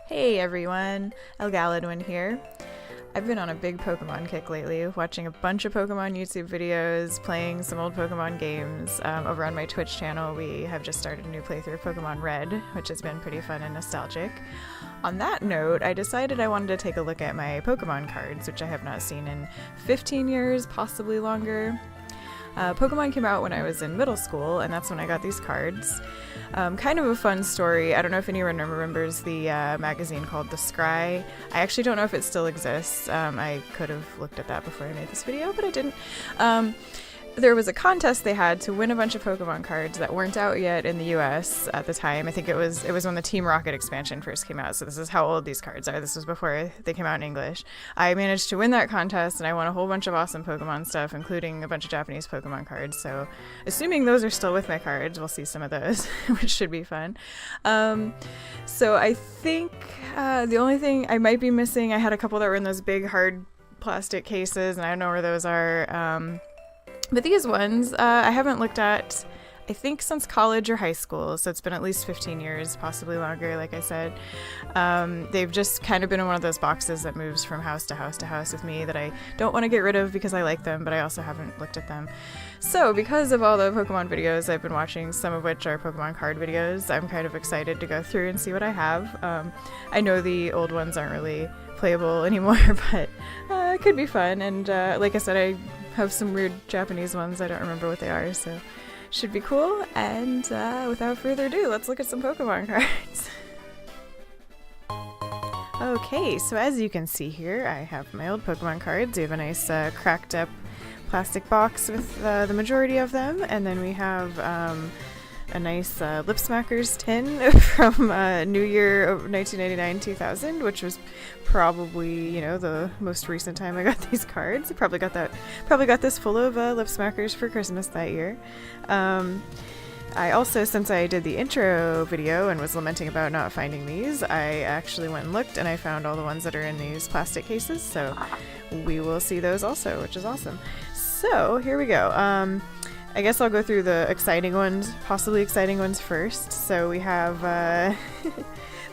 Hey everyone, Elgaladwin here. I've been on a big Pokemon kick lately, watching a bunch of Pokemon YouTube videos, playing some old Pokemon games. Over on my Twitch channel, we have just started a new playthrough of Pokemon Red, which has been pretty fun and nostalgic. On that note, I decided I wanted to take a look at my Pokemon cards, which I have not seen in 15 years, possibly longer. Pokemon came out when I was in middle school, and that's when I got these cards. Kind of a fun story. I don't know if anyone remembers the magazine called The Scry. I actually don't know if it still exists. I could have looked at that before I made this video, but I didn't. There was a contest they had to win a bunch of Pokemon cards that weren't out yet in the US at the time. I think it was when the Team Rocket expansion first came out, so this is how old these cards are. This was before they came out in English. I managed to win that contest, and I won a whole bunch of awesome Pokemon stuff, including a bunch of Japanese Pokemon cards, so assuming those are still with my cards, we'll see some of those, which should be fun. So I think the only thing I might be missing, I had a couple that were in those big hard plastic cases, and I don't know where those are. But these ones, I haven't looked at, I think, since college or high school, so it's been at least 15 years, possibly longer, like I said. They've just kind of been in one of those boxes that moves from house to house to house with me that I don't want to get rid of because I like them, but I also haven't looked at them. So because of all the Pokemon videos I've been watching, some of which are Pokemon card videos, I'm kind of excited to go through and see what I have. I know the old ones aren't really playable anymore, but it could be fun, and like I said, I have some weird Japanese ones. I don't remember what they are, so should be cool. And without further ado, let's look at some Pokemon cards. Okay, so as you can see here, I have my old Pokemon cards. We have a nice cracked up plastic box with the majority of them, and then we have a nice Lip Smackers tin from New Year 1999-2000, which was probably, you know, the most recent time I got these cards. I probably got this full of Lip Smackers for Christmas that year. I also, since I did the intro video and was lamenting about not finding these, I actually went and looked, and I found all the ones that are in these plastic cases, so we will see those also, which is awesome. So here we go. I guess I'll go through the exciting ones, possibly exciting ones first. So we have,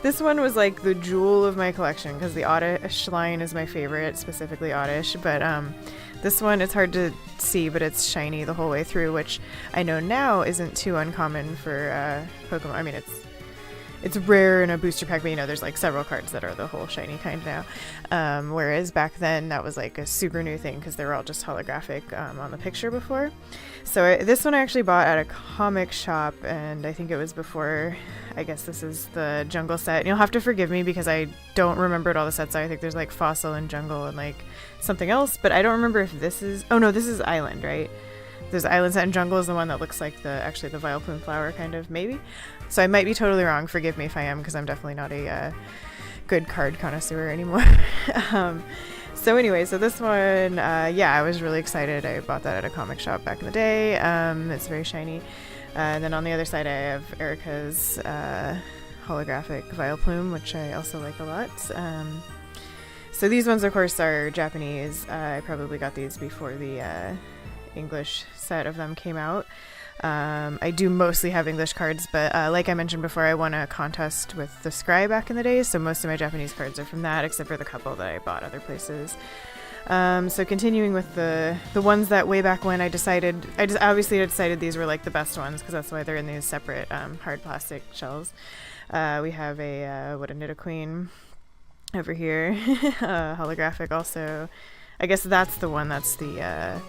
this one was like the jewel of my collection because the Oddish line is my favorite, specifically Oddish, but this one, it's hard to see, but it's shiny the whole way through, which I know now isn't too uncommon for Pokemon. I mean, it's rare in a booster pack, but you know, there's like several cards that are the whole shiny kind now. Whereas back then that was like a super new thing because they were all just holographic on the picture before. So this one I actually bought at a comic shop, and I think it was before, I guess this is the Jungle set. And you'll have to forgive me because I don't remember what all the sets are. I think there's like Fossil and Jungle and like something else, but I don't remember if this is, oh no, this is Island, right? There's Island set, and Jungle is the one that looks like actually the Vileplume flower, kind of, maybe? So I might be totally wrong, forgive me if I am, because I'm definitely not a good card connoisseur anymore. So anyway, so this one, yeah, I was really excited. I bought that at a comic shop back in the day. It's very shiny. And then on the other side I have Erica's holographic Vileplume, which I also like a lot. So these ones, of course, are Japanese. I probably got these before the English set of them came out. I do mostly have English cards, but like I mentioned before, I won a contest with the Scry back in the day, so most of my Japanese cards are from that, except for the couple that I bought other places. So continuing with the ones that way back when I obviously decided these were like the best ones, because that's why they're in these separate hard plastic shells. We have a Nidoqueen over here, holographic also. I guess that's the one that's the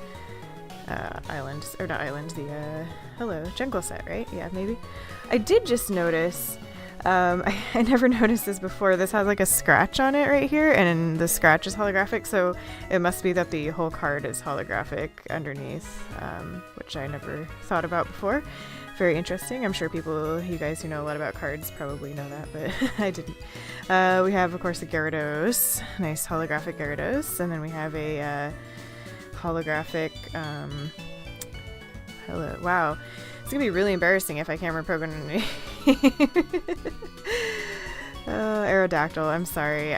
Island, or not Island, the Jungle set, right? Yeah, maybe. I did just notice, I never noticed this before, this has like a scratch on it right here, and the scratch is holographic, so it must be that the whole card is holographic underneath, which I never thought about before. Very interesting. I'm sure you guys who know a lot about cards probably know that, but I didn't. We have, of course, a Gyarados, nice holographic Gyarados, and then we have a holographic, hello, wow, it's gonna be really embarrassing if I can't remember Pokemon name. Aerodactyl, I'm sorry,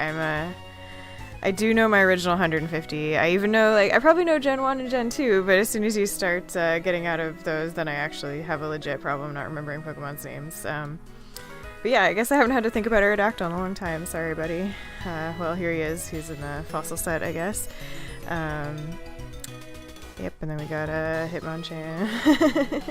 I do know my original 150, I even know, like, I probably know Gen 1 and Gen 2, but as soon as you start getting out of those, then I actually have a legit problem not remembering Pokemon's names. But yeah, I guess I haven't had to think about Aerodactyl in a long time. Sorry, buddy. Well, here he is. He's in the fossil set, I guess. Yep, and then we got a Hitmonchan.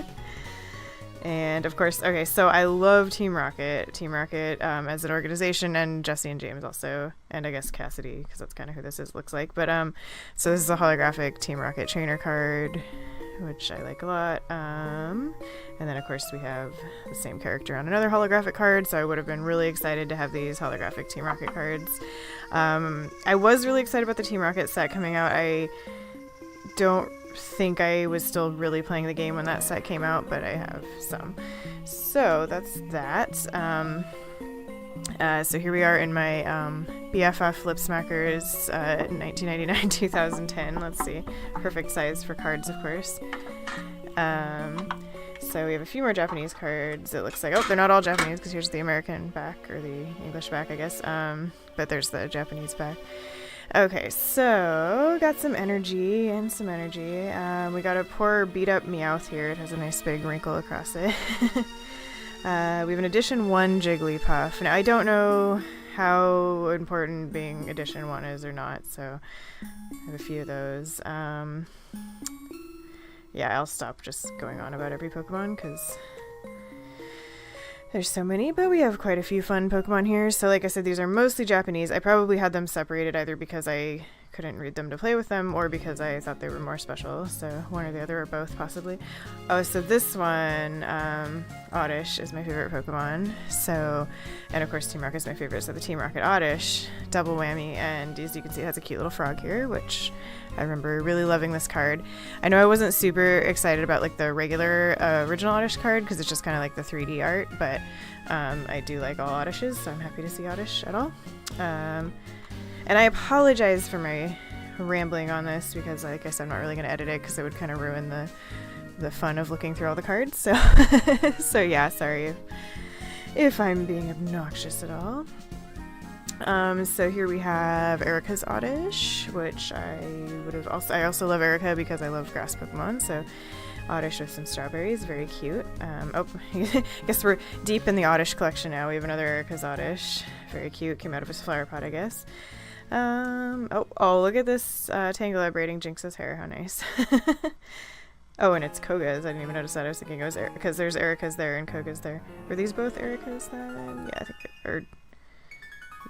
And of course, okay, so I love Team Rocket. Team Rocket as an organization, and Jesse and James also, and I guess Cassidy, because that's kind of who this looks like. But so this is a holographic Team Rocket trainer card, which I like a lot. And then of course we have the same character on another holographic card, so I would have been really excited to have these holographic Team Rocket cards. I was really excited about the Team Rocket set coming out. I don't think I was still really playing the game when that set came out, but I have some. So that's that. So here we are in my BFF Lip Smackers 1999-2010. Let's see. Perfect size for cards, of course. So we have a few more Japanese cards. It looks like, oh, they're not all Japanese because here's the American back, or the English back, I guess. But there's the Japanese back. Okay, so got some energy and some energy. We got a poor beat up Meowth here. It has a nice big wrinkle across it. We have an edition 1 Jigglypuff. Now I don't know how important being edition 1 is or not, so I have a few of those. Yeah, I'll stop just going on about every Pokemon because there's so many, but we have quite a few fun Pokemon here. So like I said, these are mostly Japanese. I probably had them separated either because I couldn't read them to play with them or because I thought they were more special. So one or the other, or both possibly. Oh, so this one, Oddish is my favorite Pokemon. So, and of course Team Rocket is my favorite. So the Team Rocket Oddish, double whammy. And as you can see, it has a cute little frog here, which I remember really loving this card. I know I wasn't super excited about like the regular original Oddish card because it's just kind of like the 3D art, but I do like all Oddishes, so I'm happy to see Oddish at all. And I apologize for my rambling on this because, like I said, I'm not really going to edit it because it would kind of ruin the fun of looking through all the cards. So, so yeah, sorry if I'm being obnoxious at all. So here we have Erica's Oddish, which I also love Erica because I love grass Pokemon, so Oddish with some strawberries, very cute. Oh, I guess we're deep in the Oddish collection now. We have another Erica's Oddish, very cute, came out of his flower pot, I guess. Oh, look at this Tangela braiding Jinx's hair, how nice. Oh, and it's Koga's. I didn't even notice that. I was thinking it was because there's Erica's there and Koga's there. Were these both Erica's then? Yeah, I think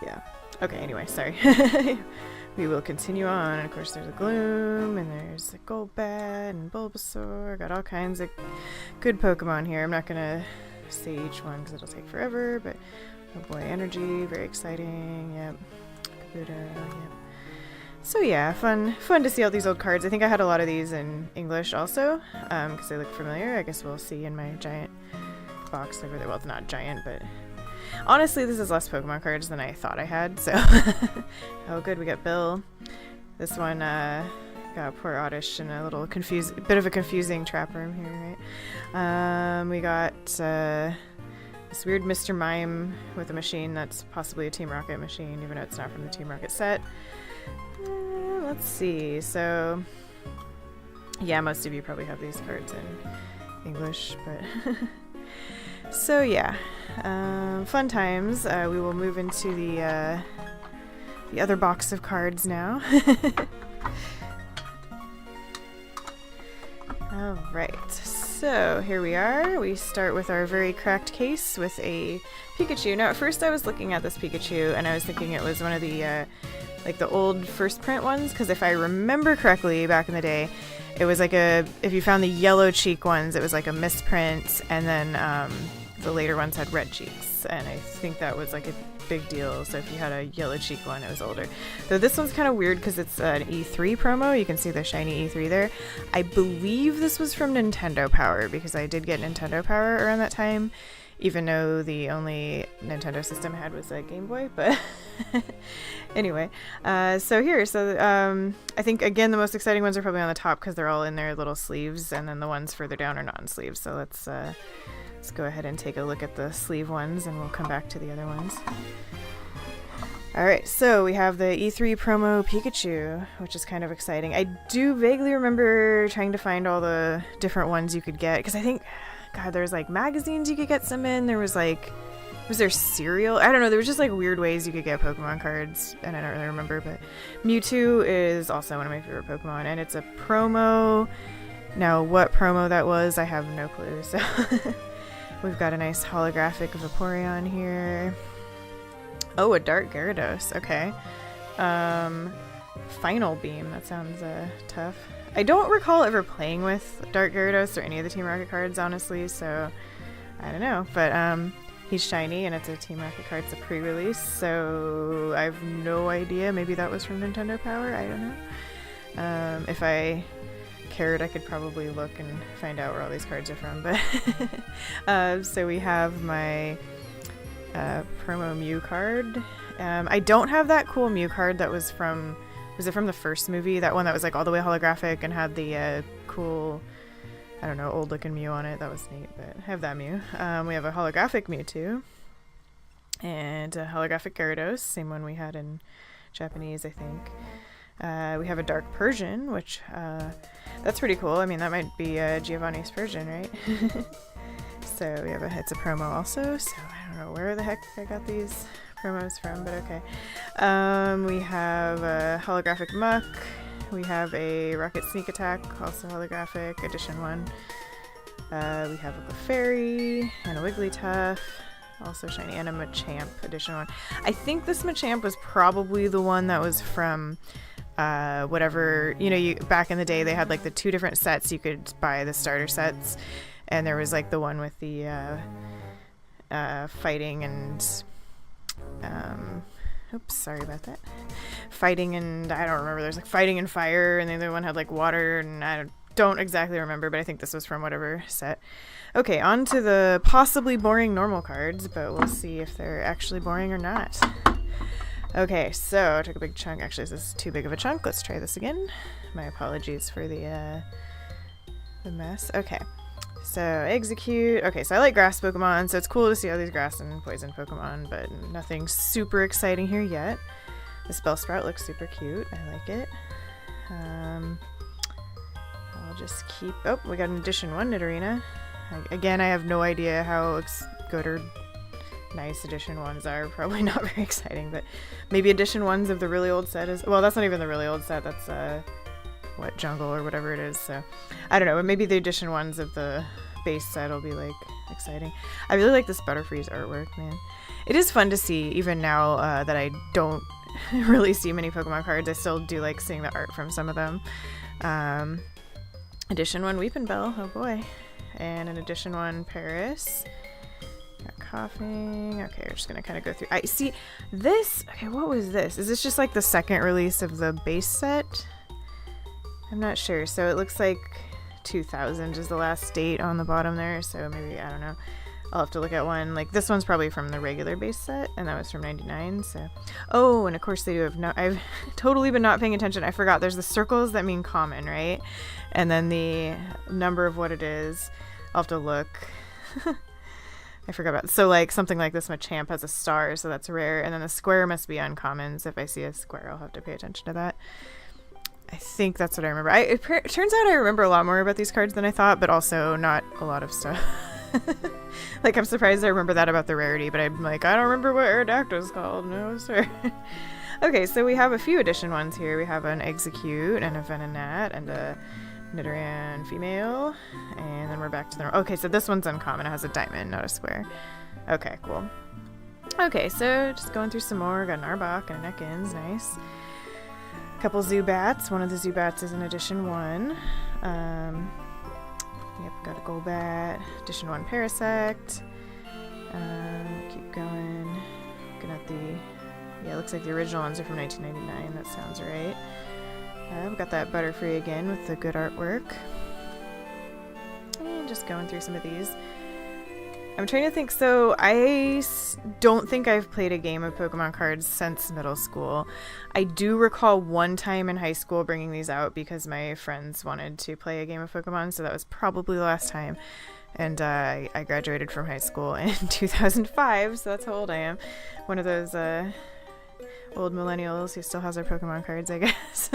yeah. Okay, anyway, sorry. We will continue on. And of course, there's a Gloom, and there's a Golbat, and Bulbasaur. Got all kinds of good Pokemon here. I'm not going to say each one because it'll take forever, but oh boy, Energy, very exciting. Yep. Kabuto, yep. So yeah, fun to see all these old cards. I think I had a lot of these in English also, because they look familiar. I guess we'll see in my giant box over there. Well, it's not giant, but honestly, this is less Pokemon cards than I thought I had, so. Oh good, we got Bill. This one got poor Oddish in a little bit of a confusing trap room here, right? We got this weird Mr. Mime with a machine that's possibly a Team Rocket machine, even though it's not from the Team Rocket set. Let's see, so yeah, most of you probably have these cards in English, but so yeah, fun times. We will move into the other box of cards now. Alright, so here we are. We start with our very cracked case with a Pikachu. Now at first I was looking at this Pikachu and I was thinking it was one of the like the old first print ones, because if I remember correctly back in the day, it was like if you found the yellow cheek ones, it was like a misprint, and then the later ones had red cheeks, and I think that was like a big deal. So if you had a yellow cheek one, it was older. So this one's kind of weird because it's an E3 promo. You can see the shiny E3 there. I believe this was from Nintendo Power because I did get Nintendo Power around that time, even though the only Nintendo system I had was a Game Boy, but anyway. So I think, again, the most exciting ones are probably on the top because they're all in their little sleeves, and then the ones further down are not in sleeves. So let's go ahead and take a look at the sleeve ones, and we'll come back to the other ones. Alright, so we have the E3 promo Pikachu, which is kind of exciting. I do vaguely remember trying to find all the different ones you could get, because I think, God, there's like magazines you could get some in. There was like was there cereal? I don't know. There was just like weird ways you could get Pokemon cards, and I don't really remember. But Mewtwo is also one of my favorite Pokemon, and it's a promo. Now, what promo that was, I have no clue. So we've got a nice holographic Vaporeon here. Oh, a Dark Gyarados. Okay. Final Beam. That sounds tough. I don't recall ever playing with Dark Gyarados or any of the Team Rocket cards, honestly. So I don't know, but he's shiny, and it's a Team Rocket card. It's a pre-release, so I have no idea. Maybe that was from Nintendo Power. I don't know. If I cared, I could probably look and find out where all these cards are from. But so we have my promo Mew card. I don't have that cool Mew card that was from. Was it from the first movie? That one that was like all the way holographic and had the cool, I don't know, old looking Mew on it. That was neat, but I have that Mew. We have a holographic Mewtwo and a holographic Gyarados, same one we had in Japanese, I think. We have a Dark Persian, which that's pretty cool. I mean, that might be Giovanni's Persian, right? So we have it's a promo also, so I don't know where the heck I got these promos from, but okay. We have a holographic Muck. We have a Rocket Sneak Attack, also holographic, edition 1. We have a Clefairy and a Wigglytuff, also shiny, and a Machamp, edition 1. I think this Machamp was probably the one that was from whatever, back in the day they had like the 2 different sets. You could buy the starter sets, and there was like the one with the fighting and oops, sorry about that. Fighting and I don't remember. There's like fighting and fire, and the other one had like water, and I don't exactly remember, but I think this was from whatever set. Okay, on to the possibly boring normal cards, but we'll see if they're actually boring or not. Okay, so I took a big chunk. Actually, this is too big of a chunk. Let's try this again. My apologies for the mess. Okay. So, Execute. Okay, so I like grass Pokemon, so it's cool to see all these grass and poison Pokemon, but nothing super exciting here yet. The Spellsprout looks super cute. I like it. I'll just keep... Oh, we got an Edition 1 Nidorina. Again, I have no idea how good or nice Edition 1s are. Probably not very exciting, but maybe Edition 1s of the really old set is... Well, that's not even the really old set. That's, what, Jungle or whatever it is, so I don't know, but maybe the edition 1s of the base set will be like exciting. I really like this Butterfree's artwork, man. It is fun to see even now that I don't really see many Pokemon cards. I still do like seeing the art from some of them. Edition 1 Weepinbell, oh boy, and an edition 1 Paris. Got Coughing. Okay, we're just gonna kind of go through. I see this. Okay, what was this? Is this just like the second release of the base set? I'm not sure. So it looks like 2000 is the last date on the bottom there. So maybe, I don't know. I'll have to look at one. Like this one's probably from the regular base set, and that was from 99. So, oh, and of course they do have no. I've totally been not paying attention. I forgot. There's the circles that mean common, right? And then the number of what it is. I'll have to look. I forgot about. So like something like this Machamp has a star, so that's rare. And then the square must be uncommon. So if I see a square, I'll have to pay attention to that. I think that's what I remember. It turns out I remember a lot more about these cards than I thought, but also not a lot of stuff. Like, I'm surprised I remember that about the rarity, but I'm like, I don't remember what Aerodactyl's called. No, sir. Okay, so we have a few edition ones here. We have an Execute and a Venonat and a Nidoran female. And then we're back to the... Okay, so this one's uncommon. It has a diamond, not a square. Okay, cool. Okay, so just going through some more. Got an Arbok and an Ekans. Nice. Couple Zubats. One of the Zubats is an edition 1. Yep, got a Golbat. Edition 1 Parasect. Keep going. Looking at the... Yeah, it looks like the original ones are from 1999. That sounds right. We've got that Butterfree again with the good artwork. And just going through some of these. I'm trying to think. So I don't think I've played a game of Pokemon cards since middle school. I do recall one time in high school bringing these out because my friends wanted to play a game of Pokemon, so that was probably the last time. And I graduated from high school in 2005, so that's how old I am. One of those old millennials who still has our Pokemon cards, I guess.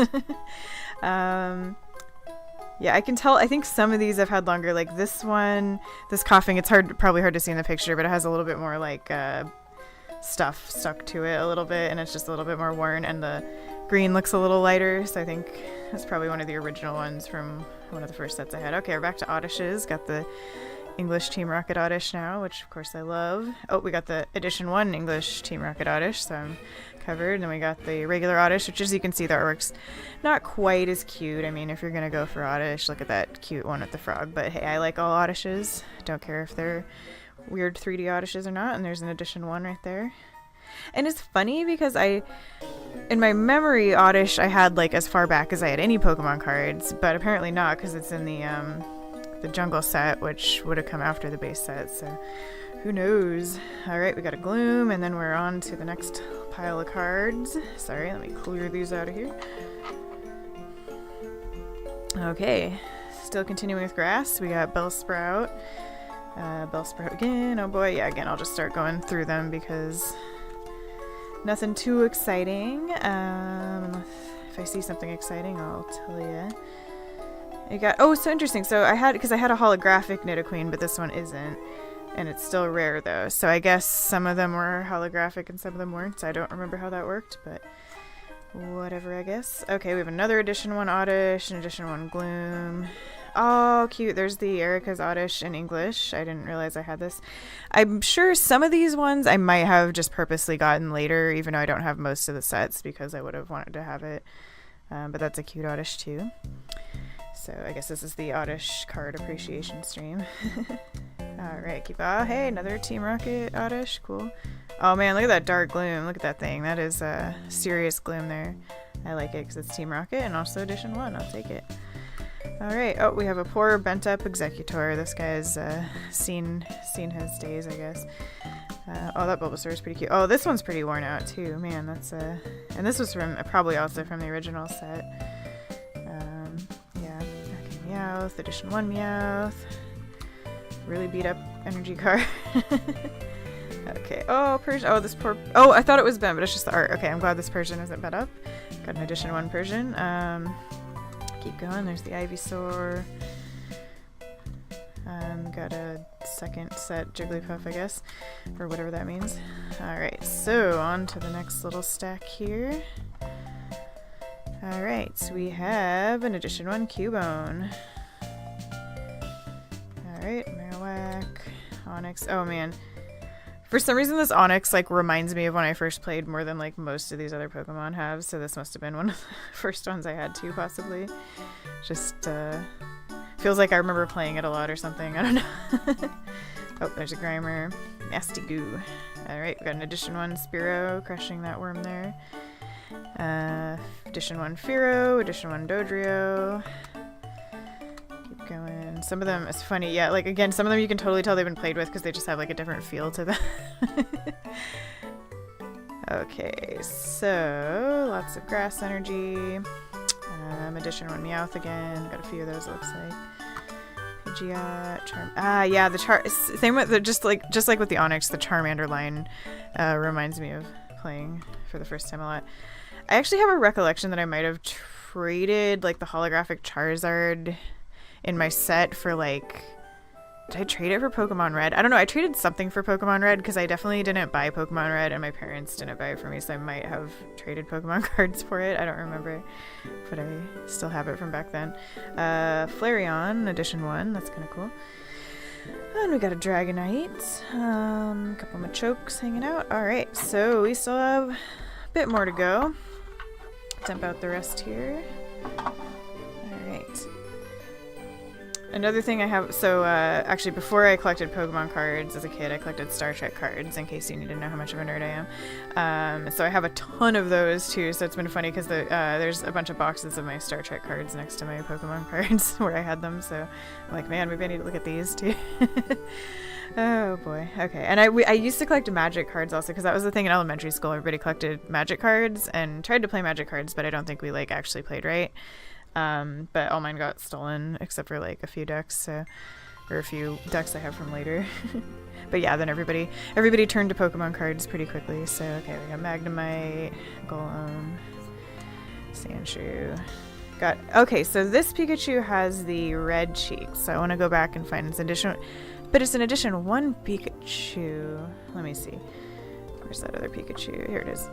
Yeah, I can tell. I think some of these I've had longer. Like this one, this coughing, it's probably hard to see in the picture, but it has a little bit more like stuff stuck to it a little bit, and it's just a little bit more worn, and the green looks a little lighter, so I think that's probably one of the original ones from one of the first sets I had. Okay, we're back to Oddishes. Got the English Team Rocket Oddish now, which of course I love. Oh, we got the Edition 1 English Team Rocket Oddish, so I'm covered. And then we got the regular Oddish, which as you can see, the artwork's not quite as cute. I mean, if you're gonna go for Oddish, look at that cute one with the frog. But hey, I like all Oddishes. Don't care if they're weird 3D Oddishes or not. And there's an Edition 1 right there. And it's funny because in my memory, Oddish I had like as far back as I had any Pokemon cards, but apparently not, because it's in the jungle set, which would have come after the base set, so who knows. Alright, we got a Gloom, and then we're on to the next pile of cards. Sorry, let me clear these out of here. Okay, still continuing with grass. We got Bellsprout. Bellsprout again. Oh boy, yeah, again, I'll just start going through them because nothing too exciting. If I see something exciting, I'll tell you. I got, oh, so interesting. So I had a holographic Nidoqueen, but this one isn't. And it's still rare though. So I guess some of them were holographic and some of them weren't. So I don't remember how that worked, but whatever, I guess. Okay, we have another Edition 1 Oddish, an Edition 1 Gloom. Oh, cute. There's the Erica's Oddish in English. I didn't realize I had this. I'm sure some of these ones I might have just purposely gotten later, even though I don't have most of the sets, because I would have wanted to have it. But that's a cute Oddish too. So I guess this is the Oddish card appreciation stream. Alright, keep on. Hey, another Team Rocket Oddish. Cool. Oh man, look at that dark gloom. Look at that thing. That is a serious gloom there. I like it because it's Team Rocket and also Edition 1. I'll take it. Alright, oh, we have a poor bent up Executor. This guy's seen his days, I guess. Oh, that Bulbasaur is pretty cute. Oh, this one's pretty worn out too. Man, that's and this was from probably also from the original set. Yeah. Okay, Meowth, Edition 1 Meowth. Really beat up energy card. Okay. Oh, Persian. Oh, this poor. Oh, I thought it was Ben, but it's just the art. Okay, I'm glad this Persian isn't bent up. Got an Edition 1 Persian. Keep going. There's the Ivysaur. Got a second set Jigglypuff, I guess, or whatever that means. Alright, so on to the next little stack here. Alright, so we have an Edition 1 Cubone. Alright, Marowak, Onix. Oh man. For some reason this Onix like reminds me of when I first played more than like most of these other Pokemon have, so this must have been one of the first ones I had too, possibly. Just feels like I remember playing it a lot or something. I don't know. Oh, there's a Grimer. Nasty Goo. Alright, we got an Edition 1 Spearow, crushing that worm there. Edition 1 Fearow, Edition 1 Dodrio. Keep going. Some of them, it's funny, yeah, like again, some of them you can totally tell they've been played with because they just have like a different feel to them. Okay, so lots of grass energy. Edition 1 Meowth again. Got a few of those, it looks like. Pidgeot, Charm. Ah, yeah, the same with the just like with the Onix, the Charmander line reminds me of playing for the first time a lot. I actually have a recollection that I might have traded like the holographic Charizard in my set for like. Did I trade it for Pokemon Red? I don't know. I traded something for Pokemon Red because I definitely didn't buy Pokemon Red and my parents didn't buy it for me, so I might have traded Pokemon cards for it. I don't remember, but I still have it from back then. Flareon, Edition 1. That's kind of cool. And we got a Dragonite. A couple Machokes hanging out. Alright, so we still have a bit more to go. Dump out the rest here. Alright. Another thing I have, so actually before I collected Pokemon cards as a kid, I collected Star Trek cards, in case you need to know how much of a nerd I am. So I have a ton of those too, so it's been funny because there's a bunch of boxes of my Star Trek cards next to my Pokemon cards where I had them, so I'm like, man, maybe I need to look at these too. Oh boy, okay. And I used to collect Magic cards also, because that was the thing in elementary school. Everybody collected Magic cards and tried to play Magic cards, but I don't think we like actually played right. But all mine got stolen except for like a few decks, or a few decks I have from later. But yeah, then everybody turned to Pokemon cards pretty quickly. So okay, we got Magnemite, Golem, Sandshrew. Okay, so this Pikachu has the red cheeks, so I want to go back and find its edition, but it's an edition 1 Pikachu. Let me see. Where's that other Pikachu? Here it is.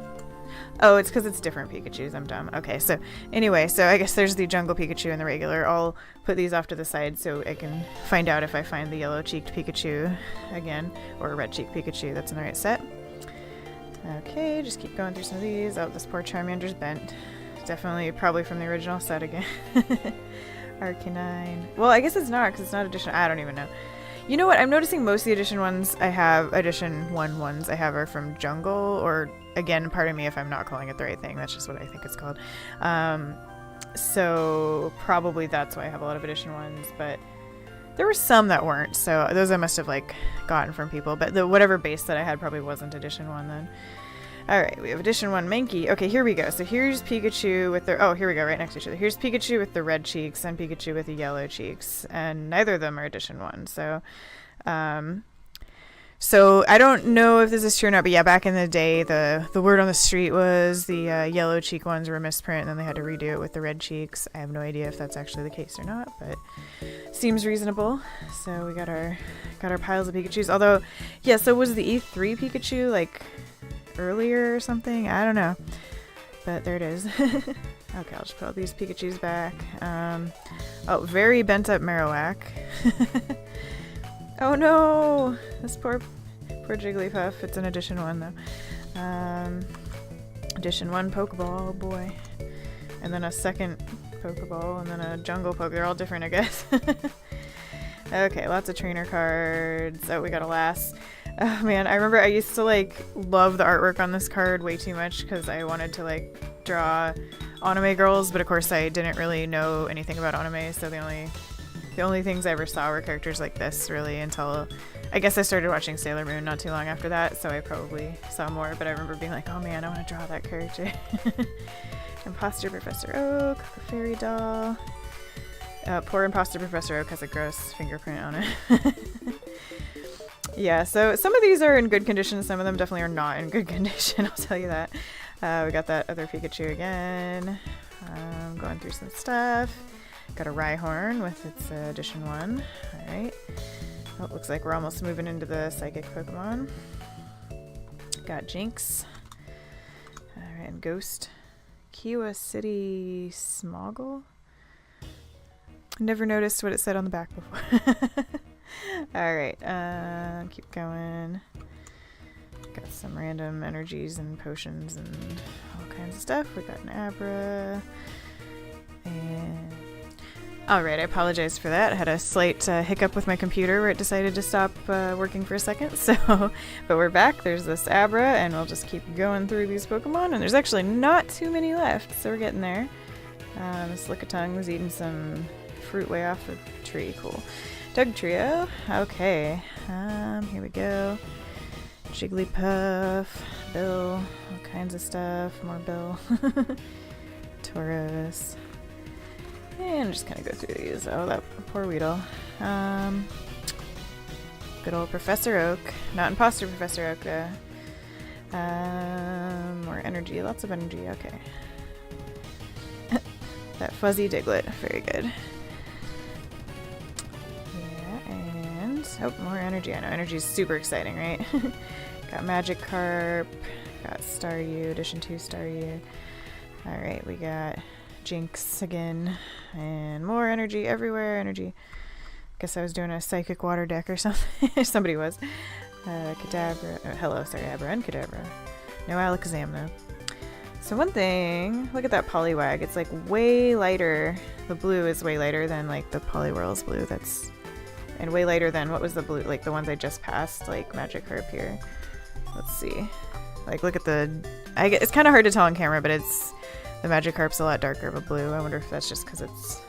Oh, it's because it's different Pikachus. I'm dumb. Okay, so anyway, so I guess there's the jungle Pikachu and the regular. I'll put these off to the side so I can find out if I find the yellow-cheeked Pikachu again, or a red-cheeked Pikachu that's in the right set. Okay, just keep going through some of these. Oh, this poor Charmander's bent. Definitely probably from the original set again. Arcanine. Well, I guess it's not because it's not edition. I don't even know. You know what? I'm noticing most of the edition ones I have, edition 1 ones I have are from Jungle, or again, pardon me if I'm not calling it the right thing. That's just what I think it's called. So probably that's why I have a lot of edition ones, but there were some that weren't. So those I must have like gotten from people, but the whatever base that I had probably wasn't edition 1 then. Alright, we have edition 1 Mankey. Okay, here we go. So here's Pikachu with the... Oh, here we go, right next to each other. Here's Pikachu with the red cheeks and Pikachu with the yellow cheeks. And neither of them are edition 1. So, so I don't know if this is true or not, but yeah, back in the day, the word on the street was the yellow cheek ones were a misprint, and then they had to redo it with the red cheeks. I have no idea if that's actually the case or not, but seems reasonable. So we got our piles of Pikachus. Although, yeah, so was the E3 Pikachu, like... earlier or something? I don't know. But there it is. Okay, I'll just put all these Pikachus back. Oh, very bent up Marowak. Oh no! This poor Jigglypuff. It's an edition 1 though. Edition 1 Pokeball, oh boy. And then a second Pokeball, and then a jungle Poke. They're all different, I guess. Okay, lots of trainer cards. Oh, we got a last. Oh man, I remember I used to like love the artwork on this card way too much because I wanted to like draw anime girls, but of course I didn't really know anything about anime, so the only things I ever saw were characters like this really until I guess I started watching Sailor Moon not too long after that, so I probably saw more, but I remember being like, oh man, I want to draw that character. Imposter Professor Oak, Fairy Doll. Poor Imposter Professor Oak has a gross fingerprint on it. Yeah, so some of these are in good condition, some of them definitely are not in good condition, I'll tell you that. We got that other Pikachu again. Going through some stuff. Got a Rhyhorn with its edition 1. Alright. Oh, it looks like we're almost moving into the Psychic Pokemon. Got Jinx. Alright, and Ghost. Kiwa City Smoggle? Never noticed what it said on the back before. Alright, keep going. Got some random energies and potions and all kinds of stuff. We got an Abra. And... Alright, I apologize for that. I had a slight hiccup with my computer where it decided to stop working for a second. So, but we're back. There's this Abra, and we'll just keep going through these Pokemon. And there's actually not too many left, so we're getting there. This Lickitung was eating some fruit way off the tree. Cool. Doug Trio. Okay. Here we go. Jigglypuff. Bill. All kinds of stuff. More Bill. Tauros. And just kind of go through these. Oh, that poor Weedle. Good old Professor Oak. Not Imposter Professor Oak, more energy. Lots of energy. Okay. That fuzzy Diglett. Very good. Oh, more energy. I know energy is super exciting, right? Got Magikarp, got Staryu, Edition 2 Staryu. Alright, we got Jinx again, and more energy everywhere. Energy. Guess I was doing a Psychic Water deck or something. Somebody was. Kadabra. Oh, hello, sorry, Abra and Kadabra. No Alakazam, though. So one thing, look at that Poliwag. It's like way lighter. The blue is way lighter than like the Poliwhirl's blue. That's... And way later than, what was the blue, like the ones I just passed, like Magikarp here. Let's see. Like, look at the, it's kind of hard to tell on camera, but it's, the Magikarp's a lot darker of a blue. I wonder if that's just because it's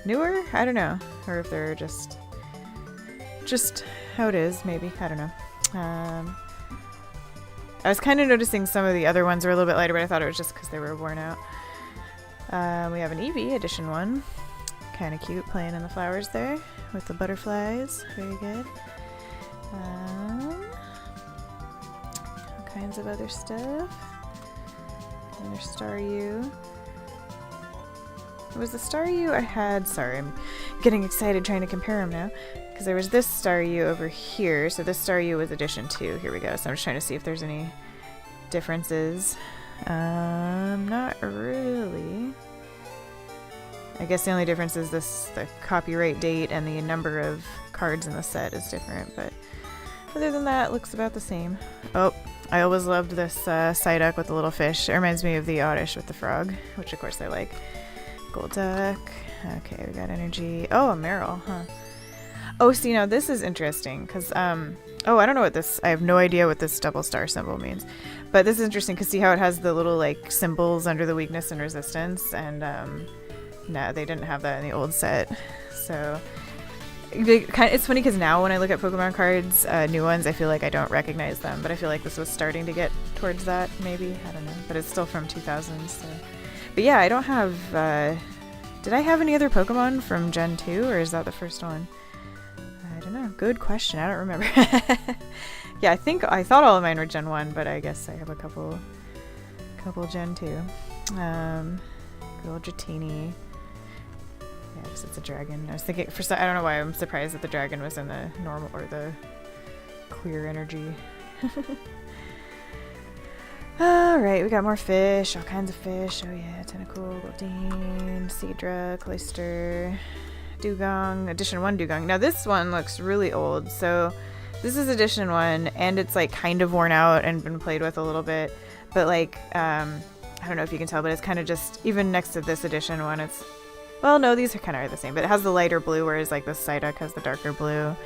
newer? I don't know. Or if they're just how it is, maybe. I don't know. I was kind of noticing some of the other ones were a little bit lighter, but I thought it was just because they were worn out. We have an Eevee, edition 1. Kind of cute, playing in the flowers there with the butterflies. Very good. All kinds of other stuff. Another Staryu. It was the Staryu I had. Sorry, I'm getting excited trying to compare them now. Because there was this Staryu over here. So this Staryu was edition 2. Here we go. So I'm just trying to see if there's any differences. Not really. I guess the only difference is the copyright date and the number of cards in the set is different. But other than that, it looks about the same. Oh, I always loved this Psyduck with the little fish. It reminds me of the Oddish with the frog, which of course I like. Golduck. Okay, we got energy. Oh, a Meryl, huh? Oh, see, now this is interesting, because, oh, I don't know what this, I have no idea what this double star symbol means. But this is interesting, because see how it has the little, like, symbols under the weakness and resistance, and, no, they didn't have that in the old set. So, it's funny, because now when I look at Pokemon cards, new ones, I feel like I don't recognize them, but I feel like this was starting to get towards that, maybe, I don't know, but it's still from 2000, so. But yeah, I don't have, did I have any other Pokemon from Gen 2, or is that the first one? I don't know. Good question. I don't remember. Yeah, I thought all of mine were Gen 1, but I guess I have a couple Gen 2. Good old Dratini. Yeah, I guess it's a dragon. I was thinking, I don't know why I'm surprised that the dragon was in the normal, or the clear energy. Alright, we got more fish, all kinds of fish. Oh yeah, Tentacool, Goldeen, Seadra, Cloyster, Dugong, Edition 1 Dugong. Now this one looks really old, so this is Edition 1, and it's like kind of worn out and been played with a little bit, but like, I don't know if you can tell, but it's kind of just, even next to this Edition 1, it's, well no, these are kind of the same, but it has the lighter blue, whereas like this Psyduck has the darker blue.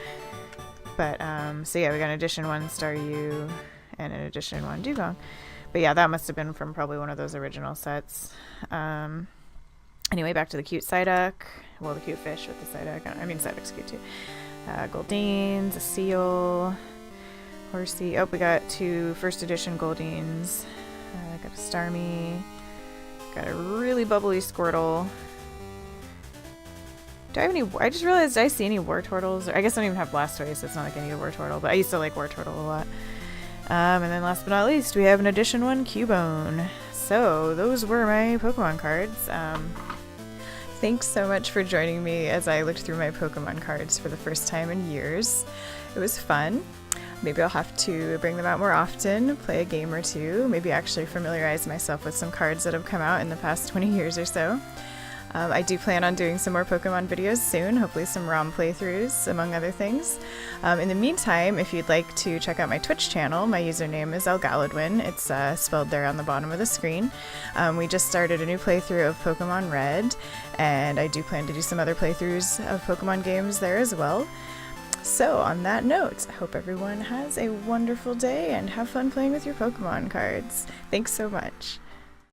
But, so yeah, we got an Edition 1 Staryu and an Edition 1 Dugong. But yeah, that must have been from probably one of those original sets. Anyway, back to the cute Psyduck. Well, the cute fish with the Psyduck. I mean, Psyduck's cute too. Goldeens, a seal, Horsey. Oh, we got 2 first edition Goldeens. Got a Starmie. Got a really bubbly Squirtle. Do I have any? I just realized, did I see any Wartortles? I guess I don't even have Blastoise, so it's not like I need a Wartortle, but I used to like Wartortle a lot. And then last but not least, we have an Edition 1 Cubone. So, those were my Pokemon cards. Thanks so much for joining me as I looked through my Pokemon cards for the first time in years. It was fun. Maybe I'll have to bring them out more often, play a game or two, maybe actually familiarize myself with some cards that have come out in the past 20 years or so. I do plan on doing some more Pokemon videos soon, hopefully some ROM playthroughs, among other things. In the meantime, if you'd like to check out my Twitch channel, my username is elgaladwin. It's spelled there on the bottom of the screen. We just started a new playthrough of Pokemon Red, and I do plan to do some other playthroughs of Pokemon games there as well. So, on that note, I hope everyone has a wonderful day and have fun playing with your Pokemon cards. Thanks so much.